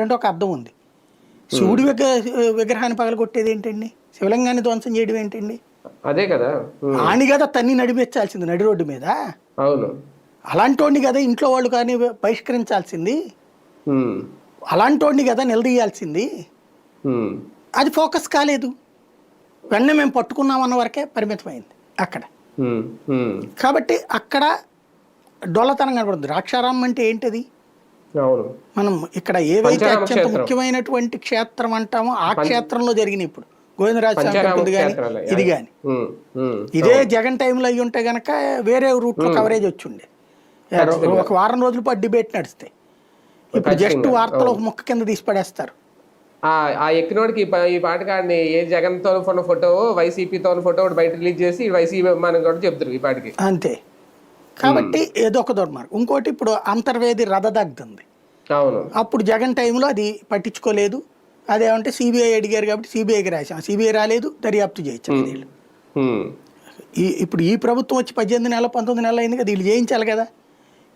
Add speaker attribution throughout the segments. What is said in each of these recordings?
Speaker 1: అంటే ఒక అర్థం ఉంది. శివుడి విగ్రహాన్ని పగలగొట్టేది ఏంటండి? శివలింగాన్ని ధ్వంసం చేయడం ఏంటండి?
Speaker 2: అదే కదా.
Speaker 1: ఆని కదా తన్ని నడిపించాల్సింది నడి రోడ్డు మీద.
Speaker 2: అవును.
Speaker 1: అలాంటోడిని కదా ఇంట్లో వాళ్ళు కానీ బహిష్కరించాల్సింది. అలాంటోడిని కదా నిలదీయాల్సింది. అది ఫోకస్ కాలేదు. వెన్న మేము పట్టుకున్నామన్న వరకే పరిమితమైంది అక్కడ. కాబట్టి అక్కడ డొల్లతనం కనబడుతుంది. ద్రాక్షారామం అంటే ఏంటది? మనం ఇక్కడ ఏవైతే అత్యంత ముఖ్యమైనటువంటి క్షేత్రం అంటామో ఆ క్షేత్రంలో జరిగినాయి. ఇప్పుడు గోవిందరాజ స్వామి కానీ ఇది కానీ ఇదే జగన్ టైంలో అయ్యి ఉంటే గనక వేరే రూట్లో కవరేజ్ వచ్చిండే. ఒక వారం రోజుల పాటు డిబేట్ నడిస్తే ఇప్పుడు జస్ట్ వార్తలు ఒక ముక్క కింద తీసి పడేస్తారు.
Speaker 2: ఆ ఎక్కినోడికి ఈ పాటకాడిని ఏ జగన్తో ఉన్న ఫోటో వైసీపీతో ఉన్న ఫోటో బయట రిలీజ్ చేసి వైసీపీ మనం కూడా చెప్తారు ఈ పాటికి అంతే.
Speaker 1: కాబట్టి ఏదో ఒక దుర్మార్గం. ఇంకోటి ఇప్పుడు అంతర్వేది రథదగ్ధ ఉంది. అప్పుడు జగన్ టైంలో అది పట్టించుకోలేదు. అదేమంటే సిబిఐ అడిగారు కాబట్టి సిబిఐకి రాశాం. సిబిఐ రాలేదు, దర్యాప్తు చేయించాలి వీళ్ళు. ఇప్పుడు ఈ ప్రభుత్వం వచ్చి 18 నెలలు 19 నెలలు అయింది కదా, వీళ్ళు చేయించాలి కదా.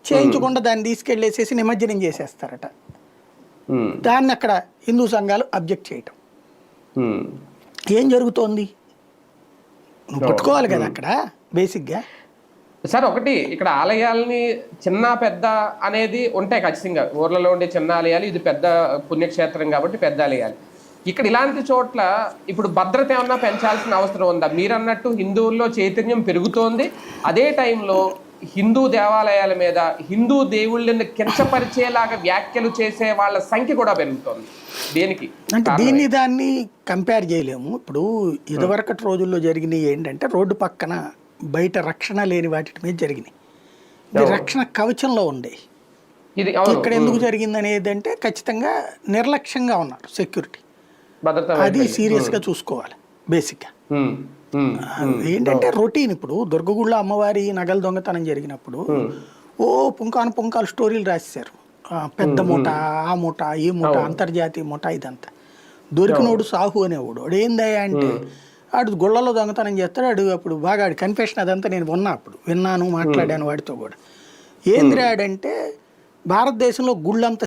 Speaker 1: చేయించకుండా దాన్ని తీసుకెళ్లేసేసి నిమజ్జనం చేసేస్తారట. దాన్ని అక్కడ హిందూ సంఘాలు అబ్జెక్ట్ చేయటం. ఏం జరుగుతోంది? నువ్వు పట్టుకోవాలి కదా అక్కడ బేసిక్గా.
Speaker 2: సార్ ఒకటి ఇక్కడ ఆలయాలని చిన్న పెద్ద అనేది ఉంటాయి ఖచ్చితంగా. ఊర్లలో ఉండే చిన్న ఆలయాలు, ఇది పెద్ద పుణ్యక్షేత్రం కాబట్టి పెద్ద ఆలయాలు. ఇక్కడ ఇలాంటి చోట్ల ఇప్పుడు భద్రత ఏమన్నా పెంచాల్సిన అవసరం ఉందా? మీరు అన్నట్టు హిందువుల్లో చైతన్యం పెరుగుతోంది, అదే టైంలో హిందూ దేవాలయాల మీద హిందూ దేవుళ్ళని కించపరిచేలాగా వ్యాఖ్యలు చేసే వాళ్ళ సంఖ్య కూడా పెరుగుతోంది. దేనికి
Speaker 1: అంటే దీన్ని దాన్ని కంపేర్ చేయలేము. ఇప్పుడు ఇదివరకటి రోజుల్లో జరిగినవి ఏంటంటే రోడ్డు పక్కన బయట రక్షణ లేని వాటి మీద జరిగినాయి. ఇది రక్షణ కవచంలో ఉండే. ఇక్కడ ఎందుకు జరిగింది అనేది అంటే ఖచ్చితంగా నిర్లక్ష్యంగా ఉన్నారు సెక్యూరిటీ. అది సీరియస్గా చూసుకోవాలి బేసిక్గా. ఏంటంటే రొటీన్. ఇప్పుడు దుర్గగుళ్ళ అమ్మవారి నగల దొంగతనం జరిగినప్పుడు పుంకాలు స్టోరీలు రాసేశారు. పెద్ద మూట, ఆ మూట, ఈ మూట, అంతర్జాతీయ మూట, ఇదంతా. దొరికినోడు సాహు అనేవాడు. వాడు ఏందయ్యా అంటే ఆడు గుళ్ళలో దొంగతనం చేస్తాడు. ఆడు అప్పుడు బాగా ఆడు కన్ఫెషన్ అదంతా నేను విన్నాను, మాట్లాడాను వాడితో కూడా. ఏంద్రాడంటే భారతదేశంలో గుళ్ళంతా